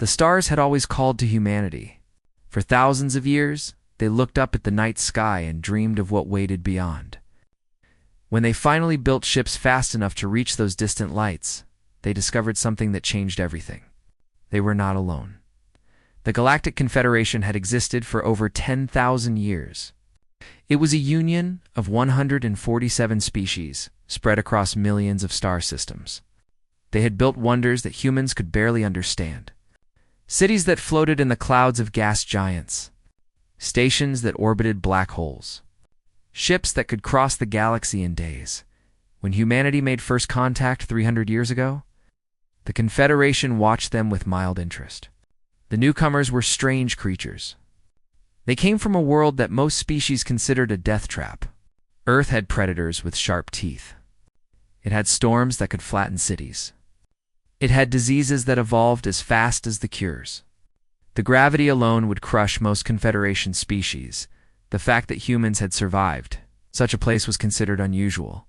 The stars had always called to humanity. For thousands of years, they looked up at the night sky and dreamed of what waited beyond. When they finally built ships fast enough to reach those distant lights, they discovered something that changed everything. They were not alone. The Galactic Confederation had existed for over 10,000 years. It was a union of 147 species spread across millions of star systems. They had built wonders that humans could barely understand. Cities that floated in the clouds of gas giants. Stations that orbited black holes. Ships that could cross the galaxy in days. When humanity made first contact 300 years ago, the Confederation watched them with mild interest. The newcomers were strange creatures. They came from a world that most species considered a death trap. Earth had predators with sharp teeth. It had storms that could flatten cities. It had diseases that evolved as fast as the cures. The gravity alone would crush most Confederation species. The fact that humans had survived such a place was considered unusual.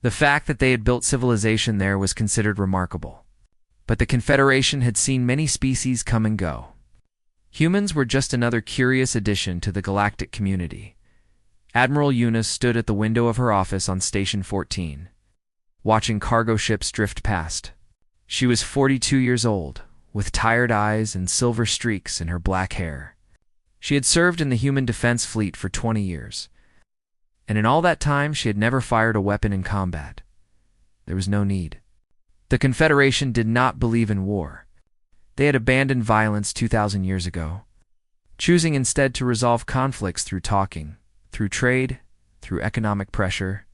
The fact that they had built civilization there was considered remarkable. But the Confederation had seen many species come and go. Humans were just another curious addition to the galactic community. Admiral Una stood at the window of her office on Station 14, watching cargo ships drift past. She was 42 years old, with tired eyes and silver streaks in her black hair. She had served in the Human Defense Fleet for 20 years, and in all that time she had never fired a weapon in combat. There was no need. The Confederation did not believe in war. They had abandoned violence 2,000 years ago, choosing instead to resolve conflicts through talking, through trade, through economic pressure.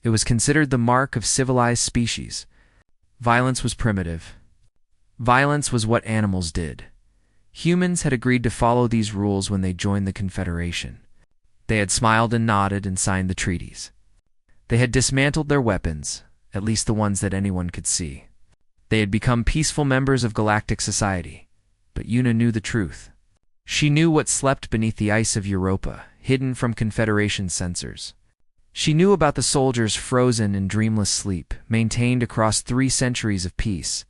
It was considered the mark of civilized species. Violence was primitive. Violence was what animals did. Humans had agreed to follow these rules when they joined the Confederation. They had smiled and nodded and signed the treaties. They had dismantled their weapons, at least the ones that anyone could see. They had become peaceful members of galactic society. But Una knew the truth. She knew what slept beneath the ice of Europa, hidden from Confederation sensors. She knew about the soldiers frozen in dreamless sleep, maintained across 3 centuries of peace.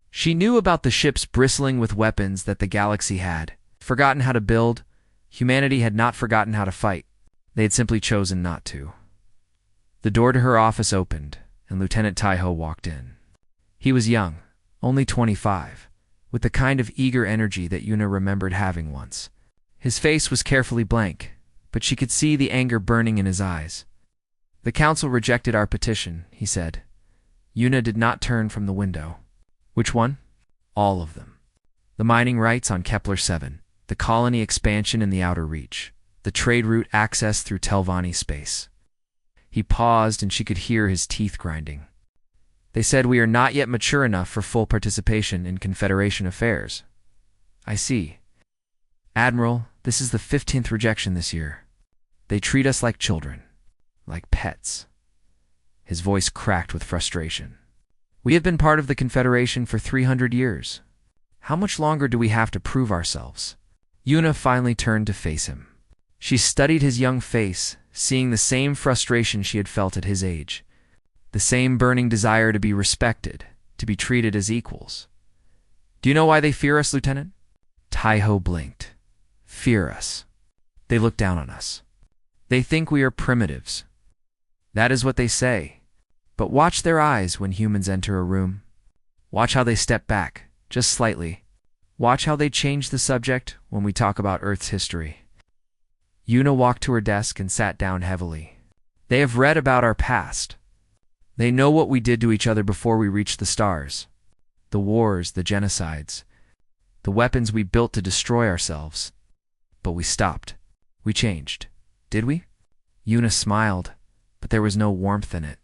She knew about the ships bristling with weapons that the galaxy had forgotten how to build. Humanity had not forgotten how to fight. They had simply chosen not to. The door to her office opened, and Lieutenant Taiho walked in. He was young, only 25, with the kind of eager energy that Una remembered having once. His face was carefully blank, but she could see the anger burning in his eyes. "The Council rejected our petition," he said. Una did not turn from the window. "Which one?" "All of them. The mining rights on Kepler 7, the colony expansion in the Outer Reach, the trade route access through Telvanni space." He paused, and she could hear his teeth grinding. "They said we are not yet mature enough for full participation in Confederation affairs." "I see. Admiral, this is the 15th rejection this year. They treat us like children, like pets." His voice cracked with frustration. "We have been part of the Confederation for 300 years. How much longer do we have to prove ourselves?" Una finally turned to face him. She studied his young face, seeing the same frustration she had felt at his age. The same burning desire to be respected, to be treated as equals. "Do you know why they fear us, Lieutenant?" Taiho blinked. "Fear us. They look down on us. They think we are primitives. That is what they say. But watch their eyes when humans enter a room. Watch how they step back, just slightly. Watch how they change the subject when we talk about Earth's history." Una walked to her desk and sat down heavily. "They have read about our past. They know what we did to each other before we reached the stars. The wars, the genocides, the weapons we built to destroy ourselves. But we stopped. We changed. Did we?" Una smiled, but there was no warmth in it.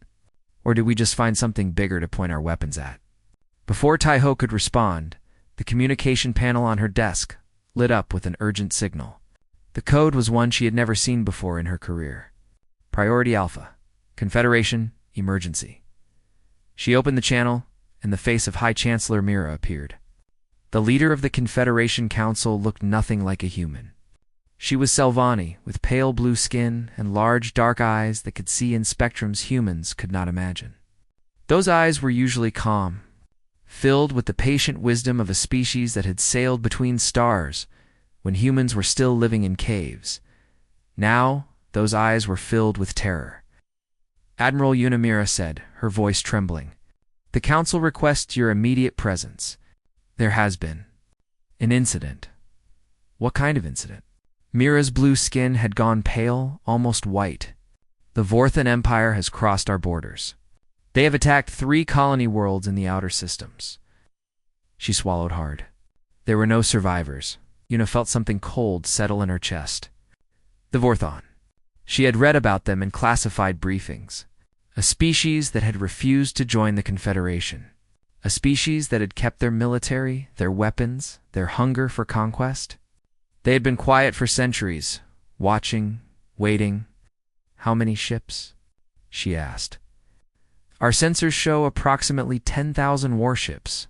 Or did we just find something bigger to point our weapons at? Before Taiho could respond, the communication panel on her desk lit up with an urgent signal. The code was one she had never seen before in her career. Priority Alpha. Confederation. Emergency. She opened the channel, and the face of High Chancellor Mira appeared. The leader of the Confederation Council looked nothing like a human. She was Selvani, with pale blue skin and large dark eyes that could see in spectrums humans could not imagine. Those eyes were usually calm, filled with the patient wisdom of a species that had sailed between stars when humans were still living in caves. Now, those eyes were filled with terror. Admiral Unamira said, her voice trembling, "The Council requests your immediate presence. There has been an incident." "What kind of incident?" Mira's blue skin had gone pale, almost white. "The Vorthan Empire has crossed our borders. They have attacked 3 colony worlds in the outer systems." She swallowed hard. There were no survivors. Una felt something cold settle in her chest. The Vorthon. She had read about them in classified briefings. A species that had refused to join the Confederation. A species that had kept their military, their weapons, their hunger for conquest. They had been quiet for centuries, watching, waiting. "How many ships?" she asked. "Our sensors show approximately 10,000 warships.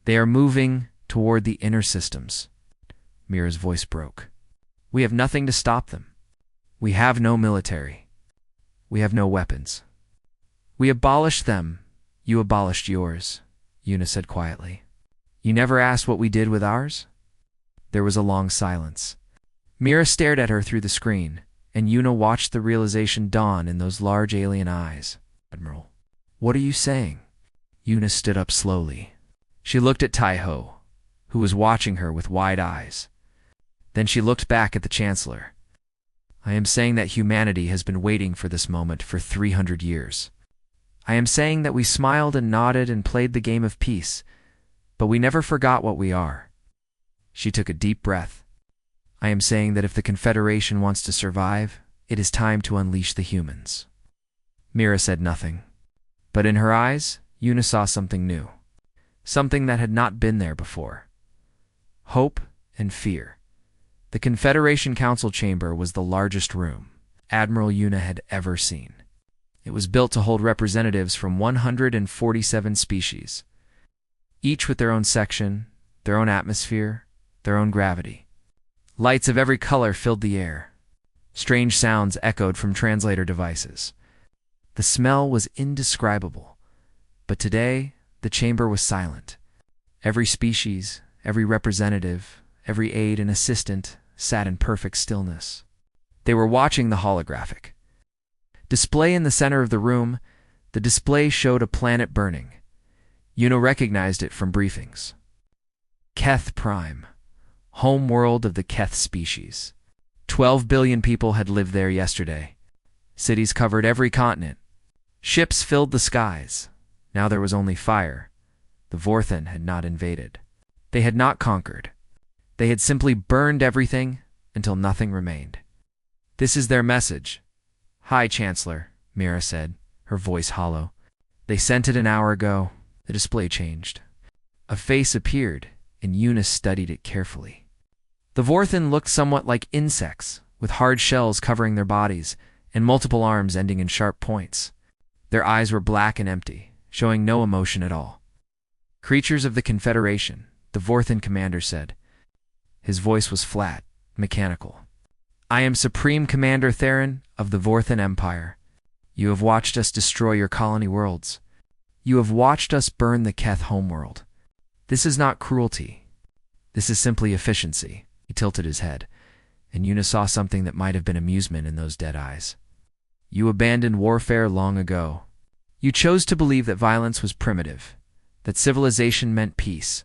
They are moving toward the inner systems." Mira's voice broke. "We have nothing to stop them. We have no military. We have no weapons. We abolished them. You abolished yours," Una said quietly. "You never asked what we did with ours?" There was a long silence. Mira stared at her through the screen, and Una watched the realization dawn in those large alien eyes. "Admiral, what are you saying?" Una stood up slowly. She looked at Taiho, who was watching her with wide eyes. Then she looked back at the Chancellor. "I am saying that humanity has been waiting for this moment for 300 years. I am saying that we smiled and nodded and played the game of peace, but we never forgot what we are." She took a deep breath. "I am saying that if the Confederation wants to survive, it is time to unleash the humans." Mira said nothing, but in her eyes, Una saw something new. Something that had not been there before. Hope and fear. The Confederation Council Chamber was the largest room Admiral Una had ever seen. It was built to hold representatives from 147 species, each with their own section, their own atmosphere, their own gravity. Lights of every color filled the air. Strange sounds echoed from translator devices. The smell was indescribable, but today the chamber was silent. Every species, every representative, every aide and assistant sat in perfect stillness. They were watching the holographic display in the center of the room. The display showed a planet burning. Una recognized it from briefings. Keth Prime, home world of the Keth species. 12 billion people had lived there yesterday. Cities covered every continent. Ships filled the skies. Now there was only fire. The Vorthan had not invaded. They had not conquered. They had simply burned everything until nothing remained. "This is their message." "Hi, Chancellor," Mira said, her voice hollow. "They sent it an hour ago." The display changed. A face appeared, and Una studied it carefully. The Vorthan looked somewhat like insects, with hard shells covering their bodies and multiple arms ending in sharp points. Their eyes were black and empty, showing no emotion at all. "Creatures of the Confederation," the Vorthan commander said. His voice was flat, mechanical. "I am Supreme Commander Theron of the Vorthan Empire. You have watched us destroy your colony worlds. You have watched us burn the Keth homeworld. This is not cruelty. This is simply efficiency." He tilted his head, and Una saw something that might have been amusement in those dead eyes. "You abandoned warfare long ago. You chose to believe that violence was primitive, that civilization meant peace.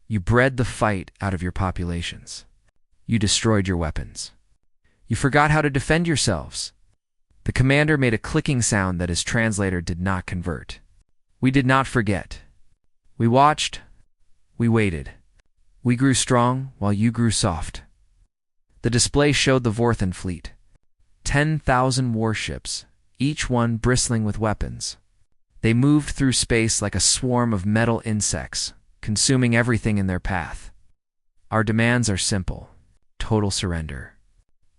You bred the fight out of your populations. You destroyed your weapons. You forgot how to defend yourselves." The commander made a clicking sound that his translator did not convert. "We did not forget. We watched. We waited. We grew strong while you grew soft." The display showed the Vorthan fleet. 10,000 warships, each one bristling with weapons. They moved through space like a swarm of metal insects, consuming everything in their path. "Our demands are simple. Total surrender.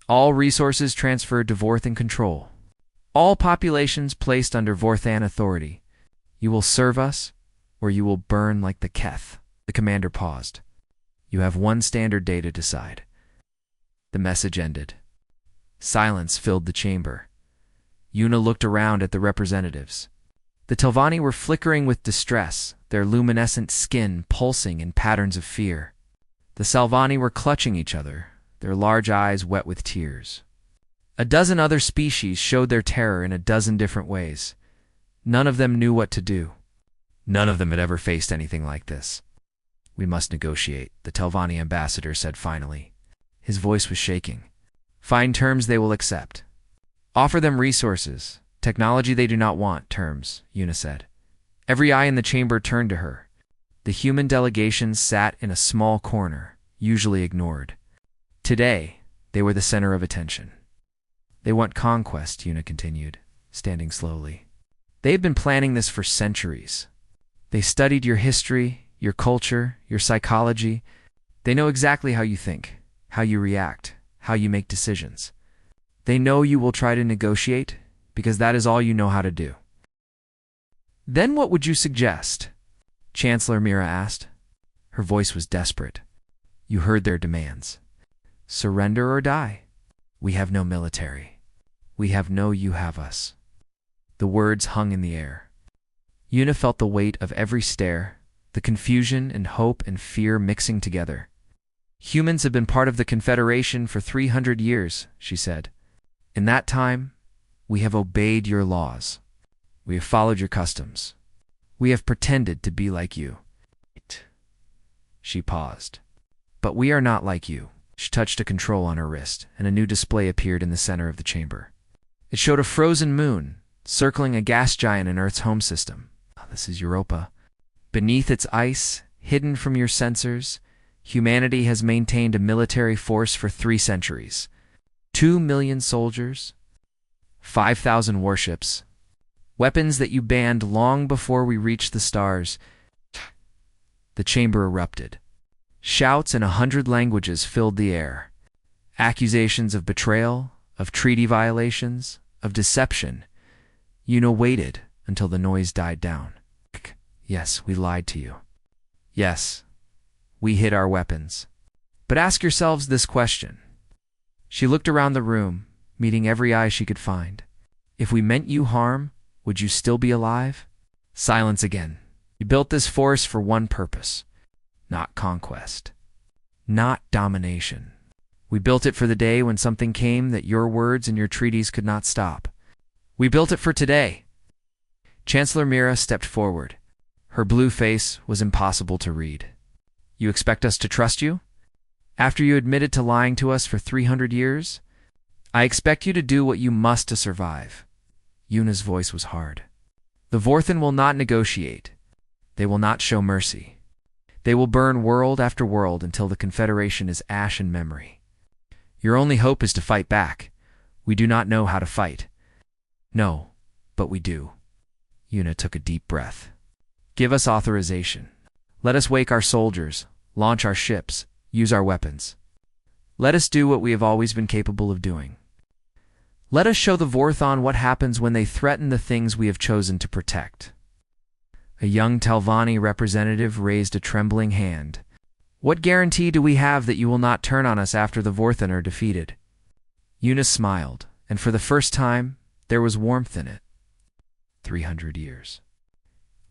All resources transferred to Vorthan control. All populations placed under Vorthan authority. You will serve us, or you will burn like the Keth." The commander paused. "You have one standard day to decide." The message ended. Silence filled the chamber. Una looked around at the representatives. The Telvanni were flickering with distress, their luminescent skin pulsing in patterns of fear. The Salvani were clutching each other, their large eyes wet with tears. A dozen other species showed their terror in a dozen different ways. None of them knew what to do. None of them had ever faced anything like this. "We must negotiate," the Telvanni ambassador said finally. His voice was shaking. "Find terms they will accept. Offer them resources, technology they do not want, terms," Una said. Every eye in the chamber turned to her. The human delegation sat in a small corner, usually ignored. Today, they were the center of attention. "They want conquest," Una continued, standing slowly. "They have been planning this for centuries. They studied your history, your culture, your psychology. They know exactly how you think, how you react, how you make decisions. They know you will try to negotiate because that is all you know how to do." "Then what would you suggest?" Chancellor Mira asked. Her voice was desperate. "You heard their demands. Surrender or die. We have no military. We have no you have us." The words hung in the air. Una felt the weight of every stare, the confusion and hope and fear mixing together. "Humans have been part of the Confederation for 300 years, she said. "In that time, we have obeyed your laws. We have followed your customs. We have pretended to be like you." She paused. "But we are not like you." She touched a control on her wrist, and a new display appeared in the center of the chamber. It showed a frozen moon, circling a gas giant in Earth's home system. This is Europa. Beneath its ice, hidden from your sensors, humanity has maintained a military force for 3 centuries. 2 million soldiers, 5,000 warships, weapons that you banned long before we reached the stars. The chamber erupted. Shouts in 100 languages filled the air. Accusations of betrayal, of treaty violations, of deception. Una waited until the noise died down. "Yes, we lied to you. Yes, we hid our weapons. But ask yourselves this question." She looked around the room, meeting every eye she could find. "If we meant you harm, would you still be alive?" Silence again. "You built this force for one purpose. Not conquest. Not domination. We built it for the day when something came that your words and your treaties could not stop. We built it for today." Chancellor Mira stepped forward. Her blue face was impossible to read. "You expect us to trust you? After you admitted to lying to us for 300 years? I expect you to do what you must to survive." Una's voice was hard. "The Vorthan will not negotiate. They will not show mercy. They will burn world after world until the Confederation is ash and memory. Your only hope is to fight back. We do not know how to fight." "No, but we do." Una took a deep breath. "Give us authorization. Let us wake our soldiers, launch our ships, use our weapons. Let us do what we have always been capable of doing. Let us show the Vorthon what happens when they threaten the things we have chosen to protect." A young Telvanni representative raised a trembling hand. "What guarantee do we have that you will not turn on us after the Vorthon are defeated?" Una smiled, and for the first time, there was warmth in it. 300 years.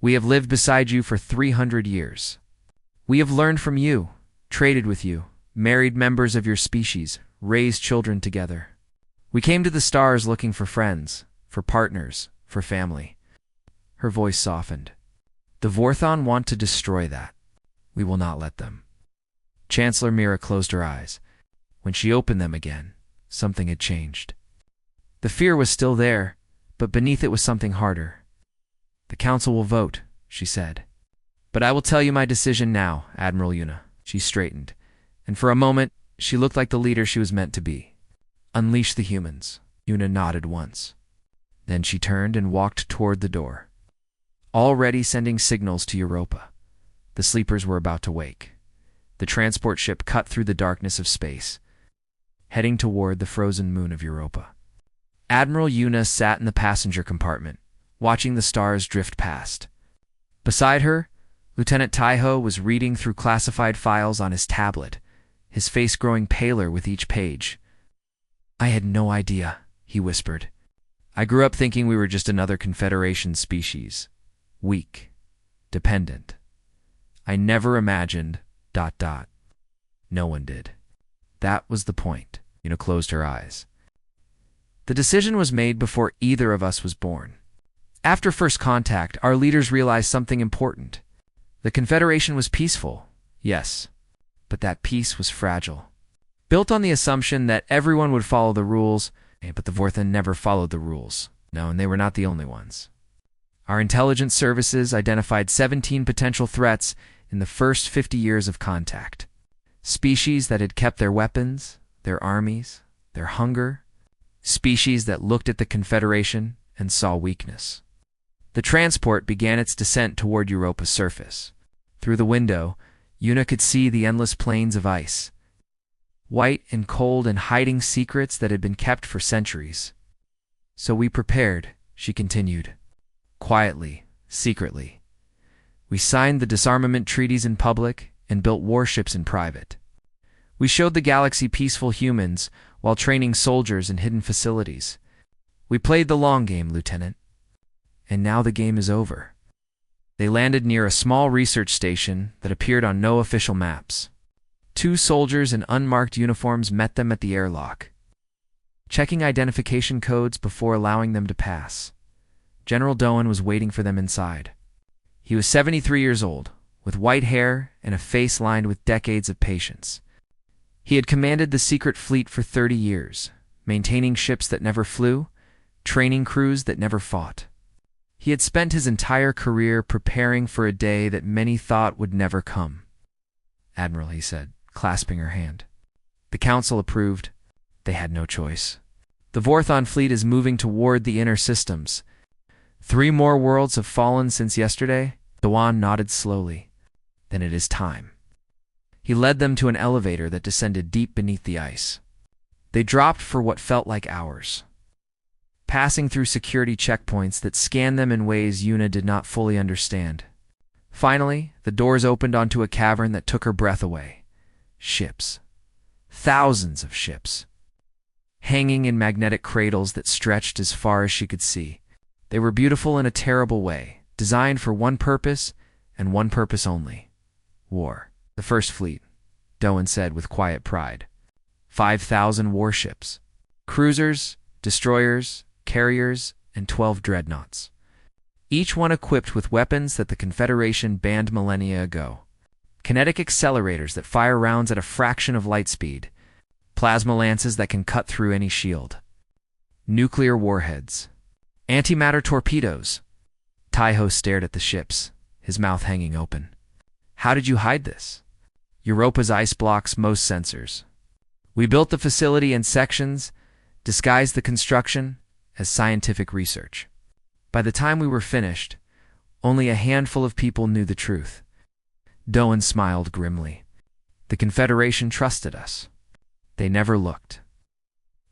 We have lived beside you for 300 years. We have learned from you, traded with you, married members of your species, raised children together. We came to the stars looking for friends, for partners, for family." Her voice softened. "The Vorthon want to destroy that. We will not let them." Chancellor Mira closed her eyes. When she opened them again, something had changed. The fear was still there, but beneath it was something harder. "The Council will vote," she said. "But I will tell you my decision now, Admiral Una." She straightened, and for a moment, she looked like the leader she was meant to be. "Unleash the humans." Una nodded once. Then she turned and walked toward the door. Already sending signals to Europa. The sleepers were about to wake. The transport ship cut through the darkness of space, heading toward the frozen moon of Europa. Admiral Una sat in the passenger compartment, watching the stars drift past. Beside her, Lieutenant Taiho was reading through classified files on his tablet, his face growing paler with each page. "I had no idea," he whispered. I grew up thinking we were just another Confederation species. Weak. Dependent. I never imagined... ... No one did. That was the point. Una closed her eyes. The decision was made before either of us was born. After first contact, our leaders realized something important. The Confederation was peaceful, yes, but that peace was fragile. Built on the assumption that everyone would follow the rules, but the Vorthan never followed the rules. No, and they were not the only ones. Our intelligence services identified 17 potential threats in the first 50 years of contact. Species that had kept their weapons, their armies, their hunger. Species that looked at the Confederation and saw weakness. The transport began its descent toward Europa's surface. Through the window, Una could see the endless plains of ice, white and cold and hiding secrets that had been kept for centuries. So we prepared, she continued, quietly, secretly. We signed the disarmament treaties in public and built warships in private. We showed the galaxy peaceful humans while training soldiers in hidden facilities. We played the long game, Lieutenant. And now the game is over. They landed near a small research station that appeared on no official maps. 2 soldiers in unmarked uniforms met them at the airlock, checking identification codes before allowing them to pass. General Doan was waiting for them inside. He was 73 years old, with white hair and a face lined with decades of patience. He had commanded the secret fleet for 30 years, maintaining ships that never flew, training crews that never fought. He had spent his entire career preparing for a day that many thought would never come. Admiral, he said, clasping her hand. The Council approved. They had no choice. The Vorthon fleet is moving toward the inner systems. 3 more worlds have fallen since yesterday. Doan nodded slowly. Then it is time. He led them to an elevator that descended deep beneath the ice. They dropped for what felt like hours, passing through security checkpoints that scanned them in ways Una did not fully understand. Finally, the doors opened onto a cavern that took her breath away. Ships. Thousands of ships. Hanging in magnetic cradles that stretched as far as she could see. They were beautiful in a terrible way, designed for one purpose and one purpose only. War. The First Fleet, Doan said with quiet pride. 5,000 warships. Cruisers, destroyers, carriers, and 12 dreadnoughts. Each one equipped with weapons that the Confederation banned millennia ago. Kinetic accelerators that fire rounds at a fraction of light speed. Plasma lances that can cut through any shield. Nuclear warheads. Antimatter torpedoes. Taiho stared at the ships, his mouth hanging open. How did you hide this? Europa's ice blocks most sensors. We built the facility in sections, disguised the construction as scientific research. By the time we were finished, only a handful of people knew the truth. Doan smiled grimly. The Confederation trusted us. They never looked.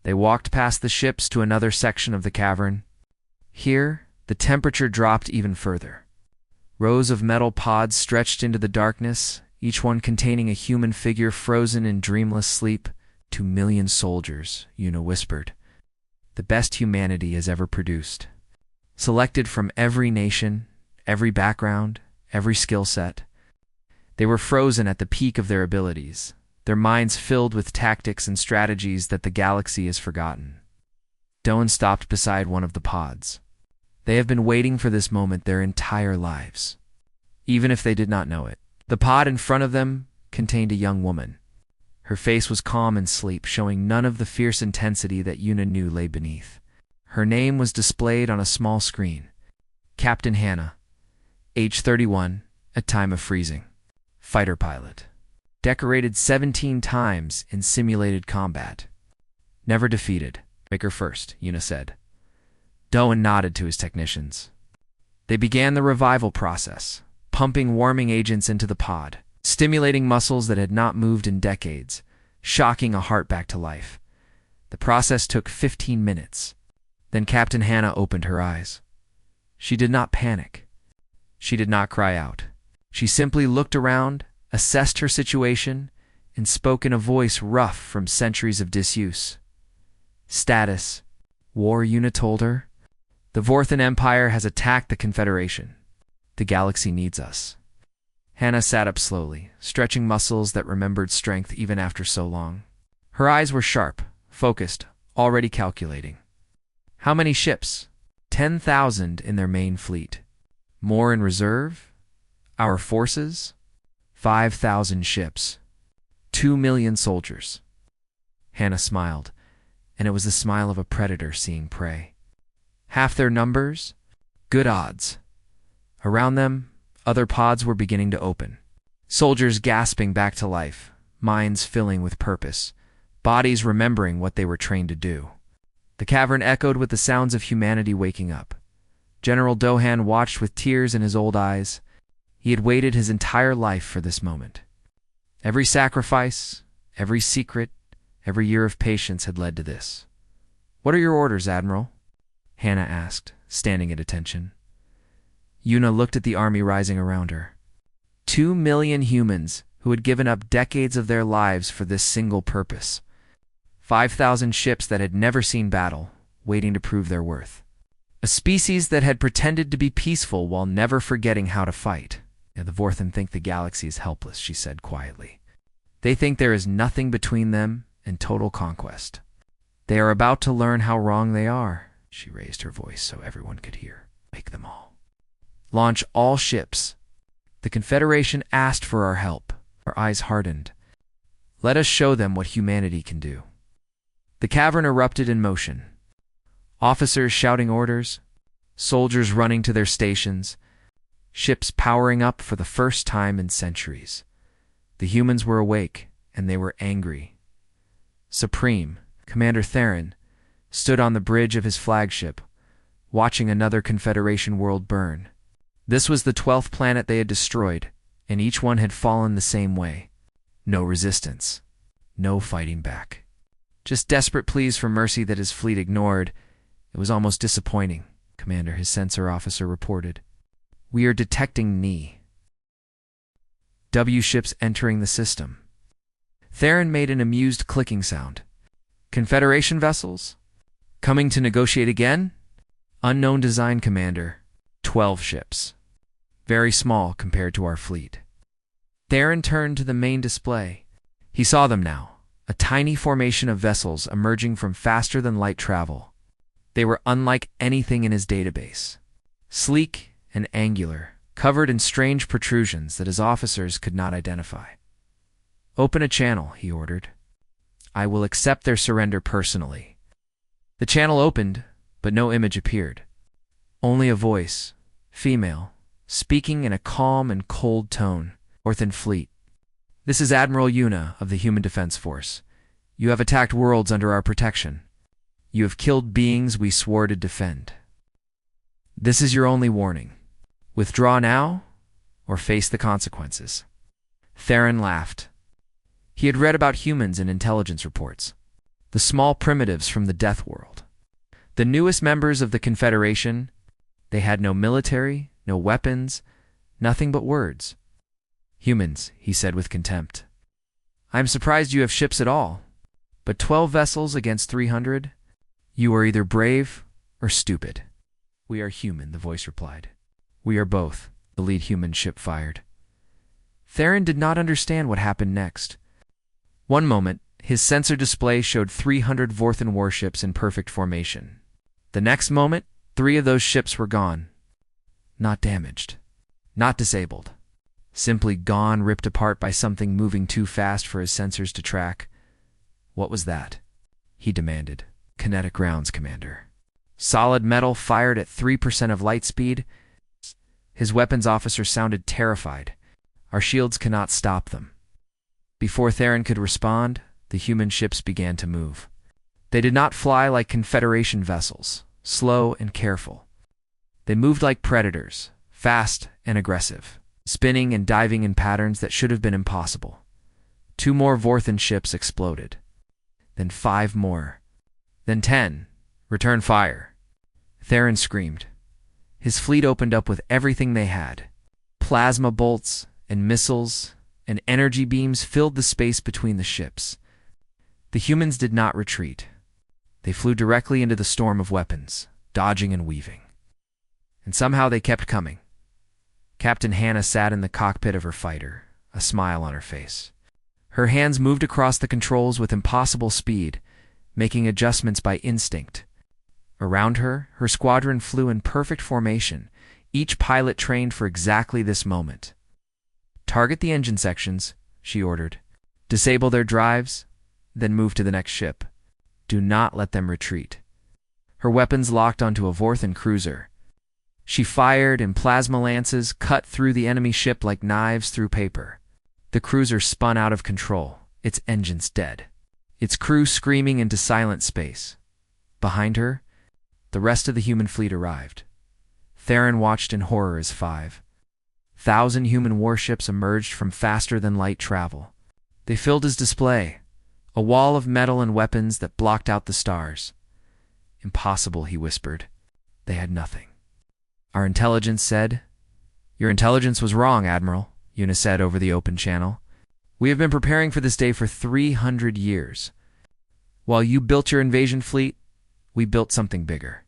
They walked past the ships to another section of the cavern. Here, the temperature dropped even further. Rows of metal pods stretched into the darkness, each one containing a human figure frozen in dreamless sleep. 2 million soldiers, Una whispered. The best humanity has ever produced. Selected from every nation, every background, every skill set. They were frozen at the peak of their abilities, their minds filled with tactics and strategies that the galaxy has forgotten. Doan stopped beside one of the pods. They have been waiting for this moment their entire lives, even if they did not know it. The pod in front of them contained a young woman. Her face was calm and sleep, showing none of the fierce intensity that Una knew lay beneath. Her name was displayed on a small screen. Captain Hannah, age 31, at time of freezing. Fighter pilot. Decorated 17 times in simulated combat. Never defeated. Make her first, Una said. Doan nodded to his technicians. They began the revival process, pumping warming agents into the pod, stimulating muscles that had not moved in decades, shocking a heart back to life. The process took 15 minutes. Then Captain Hannah opened her eyes. She did not panic. She did not cry out. She simply looked around, assessed her situation, and spoke in a voice rough from centuries of disuse. Status. War, Una told her. The Vorthan Empire has attacked the Confederation. The galaxy needs us. Hannah sat up slowly, stretching muscles that remembered strength even after so long. Her eyes were sharp, focused, already calculating. How many ships? 10,000 in their main fleet. More in reserve? Our forces? 5,000 ships. 2 million soldiers. Hannah smiled, and it was the smile of a predator seeing prey. Half their numbers? Good odds. Around them, other pods were beginning to open. Soldiers gasping back to life, minds filling with purpose, bodies remembering what they were trained to do. The cavern echoed with the sounds of humanity waking up. General Dohan watched with tears in his old eyes. He had waited his entire life for this moment. Every sacrifice, every secret, every year of patience had led to this. "What are your orders, Admiral?" Hannah asked, standing at attention. Yuna looked at the army rising around her. 2 million humans who had given up decades of their lives for this single purpose. 5,000 ships that had never seen battle, waiting to prove their worth. A species that had pretended to be peaceful while never forgetting how to fight. "The Vorthan think the galaxy is helpless," she said quietly. "They think there is nothing between them and total conquest. They are about to learn how wrong they are." She raised her voice so everyone could hear. "Make them all. Launch all ships. The Confederation asked for our help." Her eyes hardened. "Let us show them what humanity can do." The cavern erupted in motion. Officers shouting orders, soldiers running to their stations, ships powering up for the first time in centuries. The humans were awake, and they were angry. Supreme, Commander Theron, stood on the bridge of his flagship, watching another Confederation world burn. This was the 12th planet they had destroyed, and each one had fallen the same way. No resistance. No fighting back. Just desperate pleas for mercy that his fleet ignored. It was almost disappointing, Commander, his sensor officer reported. "We are detecting Ni. W ships entering the system." Theron made an amused clicking sound. "Confederation vessels? Coming to negotiate again?" "Unknown design, Commander. 12 ships. Very small compared to our fleet." Theron turned to the main display. He saw them now, a tiny formation of vessels emerging from faster-than-light travel. They were unlike anything in his database. Sleek and angular, covered in strange protrusions that his officers could not identify. "Open a channel," he ordered. "I will accept their surrender personally." The channel opened, but no image appeared. Only a voice, female, speaking in a calm and cold tone. "Vorthan Fleet. This is Admiral Yuna of the Human Defense Force. You have attacked worlds under our protection. You have killed beings we swore to defend. This is your only warning. Withdraw now, or face the consequences." Theron laughed. He had read about humans in intelligence reports. The small primitives from the Death World. The newest members of the Confederation. They had no military, no weapons, nothing but words. "Humans," he said with contempt. "I am surprised you have ships at all. But 12 vessels against 300? You are either brave or stupid." "We are human," the voice replied. "We are both," the lead human ship fired. Theron did not understand what happened next. One moment, his sensor display showed 300 Vorthan warships in perfect formation. The next moment, 3 of those ships were gone. Not damaged. Not disabled. Simply gone, ripped apart by something moving too fast for his sensors to track. "What was that?" he demanded. "Kinetic rounds, Commander. Solid metal fired at 3% of light speed." His weapons officer sounded terrified. "Our shields cannot stop them." Before Theron could respond, the human ships began to move. They did not fly like Confederation vessels, slow and careful. They moved like predators, fast and aggressive, spinning and diving in patterns that should have been impossible. 2 more Vorthan ships exploded. Then 5 more. Then 10. "Return fire." Theron screamed. His fleet opened up with everything they had. Plasma bolts and missiles and energy beams filled the space between the ships. The humans did not retreat. They flew directly into the storm of weapons, dodging and weaving. And somehow they kept coming. Captain Hannah sat in the cockpit of her fighter, a smile on her face. Her hands moved across the controls with impossible speed, making adjustments by instinct. Around her, her squadron flew in perfect formation, each pilot trained for exactly this moment. "Target the engine sections," she ordered. "Disable their drives, then move to the next ship. Do not let them retreat." Her weapons locked onto a Vorthan cruiser. She fired, and plasma lances cut through the enemy ship like knives through paper. The cruiser spun out of control, its engines dead, its crew screaming into silent space. Behind her, the rest of the human fleet arrived. Theron watched in horror as 5,000 human warships emerged from faster-than-light travel. They filled his display, a wall of metal and weapons that blocked out the stars. "Impossible," he whispered. "They had nothing." Our intelligence said. "Your intelligence was wrong, Admiral," Una said over the open channel. "We have been preparing for this day for 300 years. While you built your invasion fleet, we built something bigger,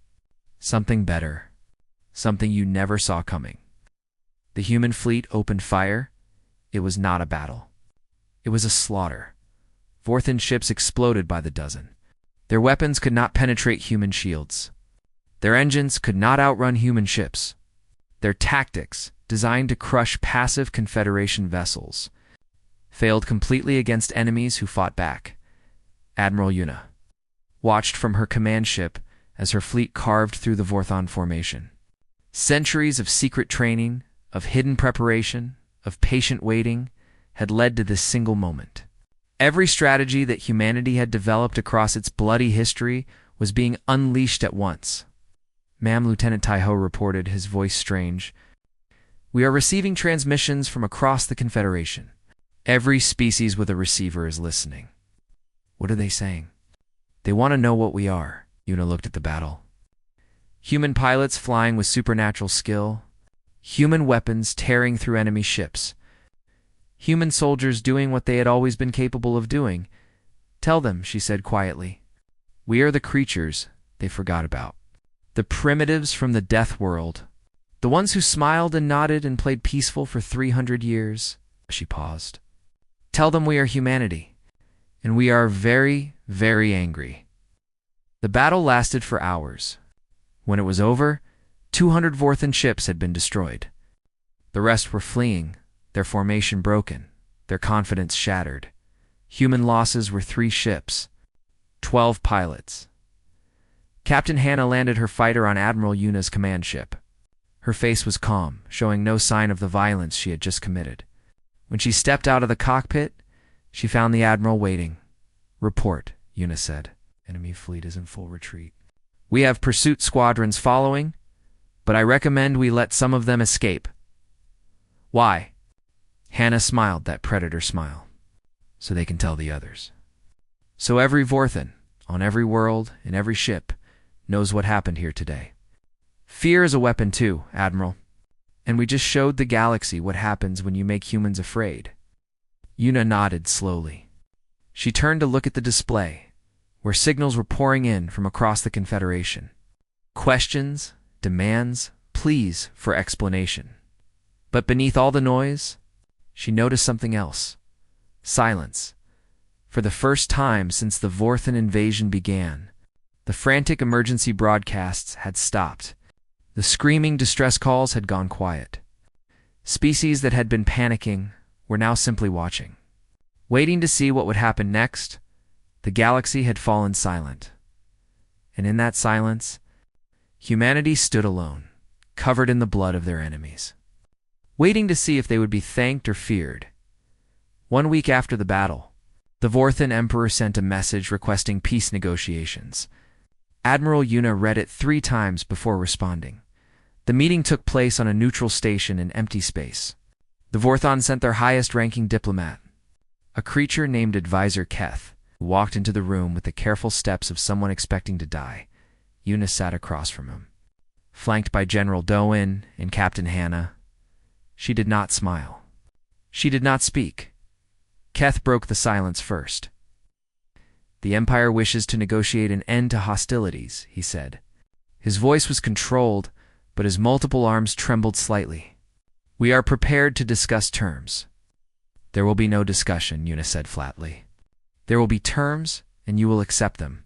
something better, something you never saw coming." The human fleet opened fire. It was not a battle. It was a slaughter. Vorthan ships exploded by the dozen. Their weapons could not penetrate human shields. Their engines could not outrun human ships. Their tactics, designed to crush passive Confederation vessels, failed completely against enemies who fought back. Admiral Una watched from her command ship as her fleet carved through the Vorthan formation. Centuries of secret training, of hidden preparation, of patient waiting had led to this single moment. Every strategy that humanity had developed across its bloody history was being unleashed at once. "Ma'am," Lieutenant Taiho reported, his voice strange. "We are receiving transmissions from across the Confederation. Every species with a receiver is listening." "What are they saying?" "They want to know what we are." Una looked at the battle. Human pilots flying with supernatural skill. Human weapons tearing through enemy ships. Human soldiers doing what they had always been capable of doing. "Tell them," she said quietly. "We are the creatures they forgot about. The primitives from the death world. The ones who smiled and nodded and played peaceful for 300 years. She paused. "Tell them we are humanity, and we are very, very angry." The battle lasted for hours. When it was over, 200 Vorthan ships had been destroyed. The rest were fleeing, their formation broken, their confidence shattered. Human losses were 3 ships, 12 pilots. Captain Hannah landed her fighter on Admiral Una's command ship. Her face was calm, showing no sign of the violence she had just committed. When she stepped out of the cockpit, she found the Admiral waiting. "Report," Una said. "Enemy fleet is in full retreat. We have pursuit squadrons following, but I recommend we let some of them escape." "Why?" Hannah smiled that predator smile. "So they can tell the others. So every Vorthan, on every world, in every ship, knows what happened here today. Fear is a weapon too, Admiral. And we just showed the galaxy what happens when you make humans afraid." Una nodded slowly. She turned to look at the display, where signals were pouring in from across the Confederation. Questions, demands, pleas for explanation. But beneath all the noise, she noticed something else. Silence. For the first time since the Vorthan invasion began, the frantic emergency broadcasts had stopped. The screaming distress calls had gone quiet. Species that had been panicking were now simply watching. Waiting to see what would happen next, the galaxy had fallen silent. And in that silence, humanity stood alone, covered in the blood of their enemies. Waiting to see if they would be thanked or feared. 1 week after the battle, the Vorthan Emperor sent a message requesting peace negotiations. Admiral Una read it 3 times before responding. The meeting took place on a neutral station in empty space. The Vorthan sent their highest-ranking diplomat, a creature named Advisor Keth, who walked into the room with the careful steps of someone expecting to die. Una sat across from him. Flanked by General Doan and Captain Hannah, she did not smile. She did not speak. Keth broke the silence first. "The Empire wishes to negotiate an end to hostilities," he said. His voice was controlled, but his multiple arms trembled slightly. "We are prepared to discuss terms." "There will be no discussion," Una said flatly. "There will be terms, and you will accept them.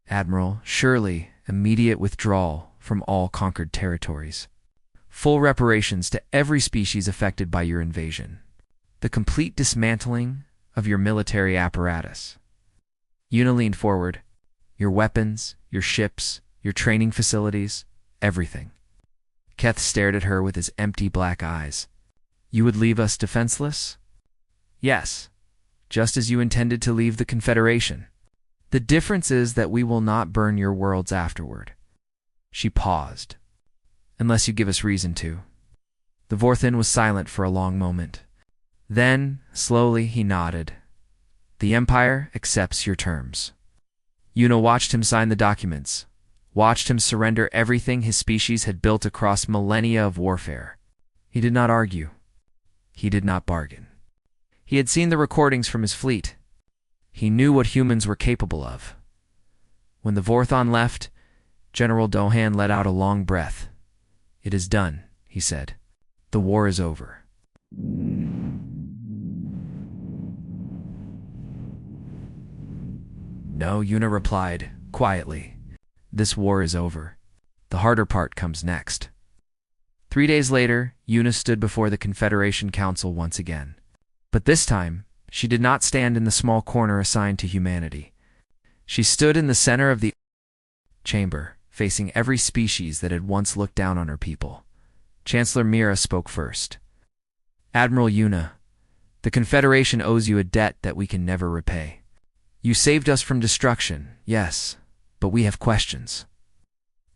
Admiral, surely immediate withdrawal from all conquered territories. Full reparations to every species affected by your invasion. The complete dismantling of your military apparatus." Una leaned forward. "Your weapons, your ships, your training facilities, everything." Keth stared at her with his empty black eyes. "You would leave us defenseless?" "Yes, just as you intended to leave the Confederation. The difference is that we will not burn your worlds afterward." She paused. "Unless you give us reason to." The Vorthin was silent for a long moment. Then, slowly, he nodded. "The Empire accepts your terms." Una watched him sign the documents, watched him surrender everything his species had built across millennia of warfare. He did not argue. He did not bargain. He had seen the recordings from his fleet. He knew what humans were capable of. When the Vorthon left, General Dohan let out a long breath. "It is done," he said. "The war is over." "No," Una replied, quietly. "This war is over. The harder part comes next." 3 days later, Una stood before the Confederation Council once again. But this time, she did not stand in the small corner assigned to humanity. She stood in the center of the chamber, facing every species that had once looked down on her people. Chancellor Mira spoke first. "Admiral Una, the Confederation owes you a debt that we can never repay. You saved us from destruction, yes, but we have questions."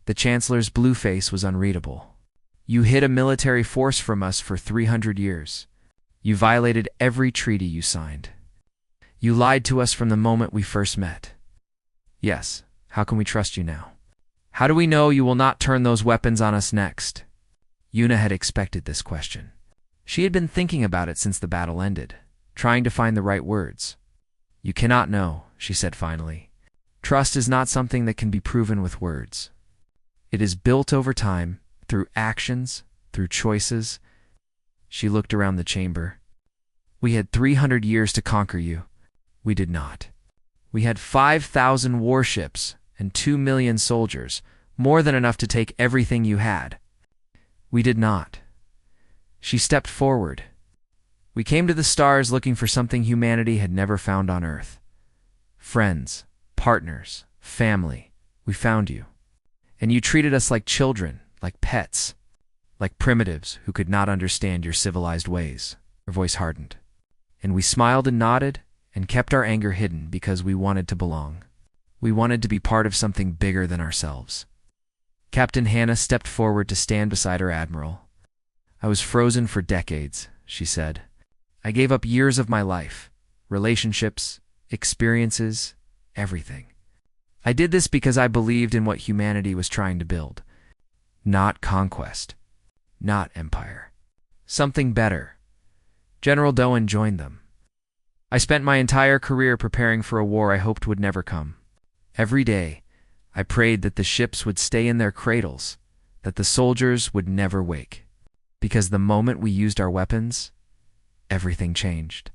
The Chancellor's blue face was unreadable. "You hid a military force from us for 300 years. You violated every treaty you signed. You lied to us from the moment we first met. Yes, how can we trust you now? How do we know you will not turn those weapons on us next?" Una had expected this question. She had been thinking about it since the battle ended, trying to find the right words. "You cannot know," she said finally. "Trust is not something that can be proven with words. It is built over time, through actions, through choices." She looked around the chamber. "We had 300 years to conquer you. We did not. We had 5,000 warships and 2 million soldiers, more than enough to take everything you had. We did not." She stepped forward. "We came to the stars looking for something humanity had never found on Earth. Friends, partners, family. We found you. And you treated us like children, like pets, like primitives who could not understand your civilized ways." Her voice hardened. "And we smiled and nodded and kept our anger hidden because we wanted to belong. We wanted to be part of something bigger than ourselves." Captain Hannah stepped forward to stand beside her admiral. "I was frozen for decades," she said. "I gave up years of my life, relationships, experiences, everything. I did this because I believed in what humanity was trying to build. Not conquest. Not empire. Something better. General Doan joined them. I spent my entire career preparing for a war I hoped would never come. Every day, I prayed that the ships would stay in their cradles, that the soldiers would never wake. Because the moment we used our weapons, everything changed."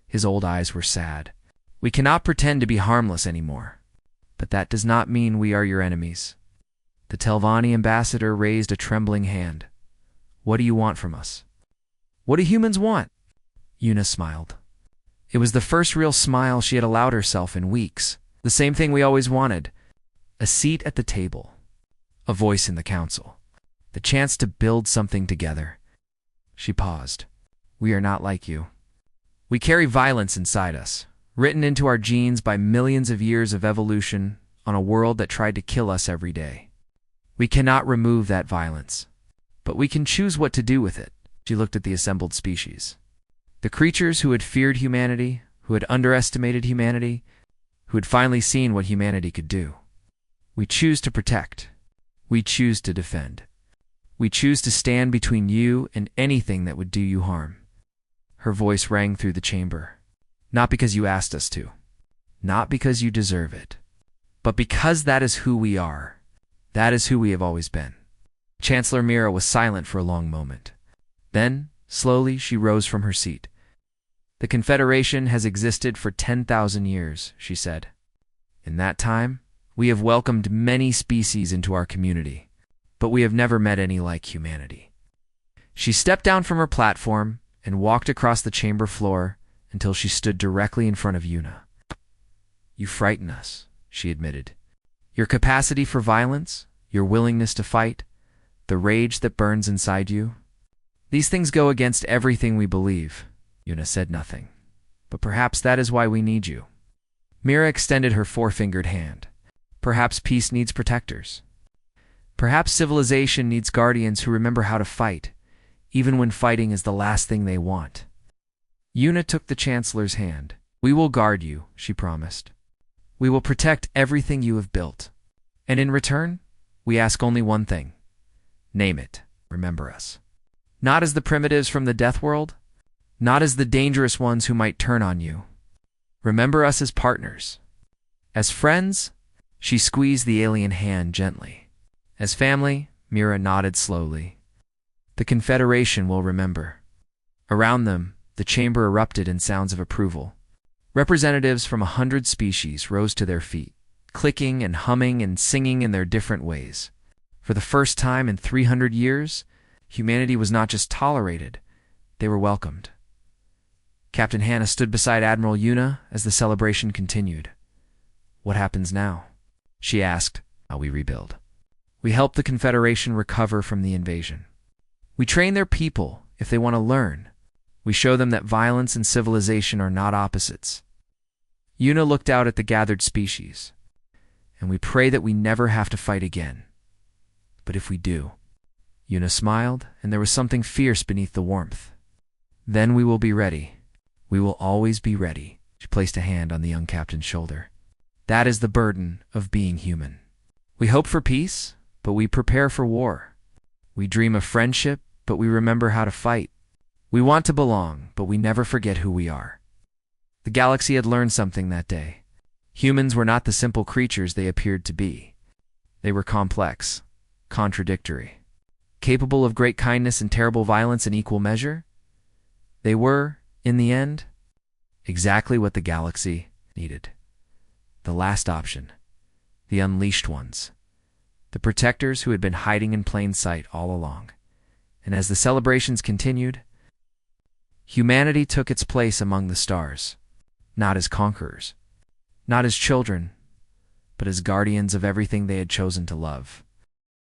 His old eyes were sad. "We cannot pretend to be harmless anymore. But that does not mean we are your enemies." The Telvanni ambassador raised a trembling hand. "What do you want from us?" "What do humans want?" Una smiled. It was the first real smile she had allowed herself in weeks. "The same thing we always wanted. A seat at the table. A voice in the council. The chance to build something together." She paused. "We are not like you. We carry violence inside us, written into our genes by millions of years of evolution on a world that tried to kill us every day. We cannot remove that violence, but we can choose what to do with it." She looked at the assembled species. The creatures who had feared humanity, who had underestimated humanity, who had finally seen what humanity could do. "We choose to protect. We choose to defend. We choose to stand between you and anything that would do you harm." Her voice rang through the chamber. "Not because you asked us to. Not because you deserve it. But because that is who we are. That is who we have always been." Chancellor Mira was silent for a long moment. Then, slowly, she rose from her seat. "The Confederation has existed for 10,000 years," she said. "In that time, we have welcomed many species into our community, but we have never met any like humanity." She stepped down from her platform and walked across the chamber floor until she stood directly in front of Yuna. "You frighten us," she admitted. "Your capacity for violence, your willingness to fight, the rage that burns inside you. These things go against everything we believe." Yuna said nothing. "But perhaps that is why we need you." Mira extended her four-fingered hand. "Perhaps peace needs protectors. Perhaps civilization needs guardians who remember how to fight, even when fighting is the last thing they want." Yuna took the Chancellor's hand. "We will guard you," she promised. "We will protect everything you have built. And in return, we ask only one thing. Name it. Remember us. Not as the primitives from the Death World, not as the dangerous ones who might turn on you. Remember us as partners. As friends." She squeezed the alien hand gently. "As family," Mira nodded slowly. "The Confederation will remember." Around them, the chamber erupted in sounds of approval. Representatives from 100 species rose to their feet, clicking and humming and singing in their different ways. For the first time in 300 years, humanity was not just tolerated, they were welcomed. Captain Hannah stood beside Admiral Yuna as the celebration continued. "What happens now?" she asked. "How we rebuild. We help the Confederation recover from the invasion. We train their people if they want to learn. We show them that violence and civilization are not opposites." Yuna looked out at the gathered species. "And we pray that we never have to fight again. But if we do..." Yuna smiled, and there was something fierce beneath the warmth. "Then we will be ready. We will always be ready." She placed a hand on the young captain's shoulder. "That is the burden of being human. We hope for peace, but we prepare for war. We dream of friendship, but we remember how to fight. We want to belong, but we never forget who we are." The galaxy had learned something that day. Humans were not the simple creatures they appeared to be. They were complex, contradictory, capable of great kindness and terrible violence in equal measure. They were, in the end, exactly what the galaxy needed. The last option. The unleashed ones. The protectors who had been hiding in plain sight all along. And as the celebrations continued, humanity took its place among the stars, not as conquerors, not as children, but as guardians of everything they had chosen to love.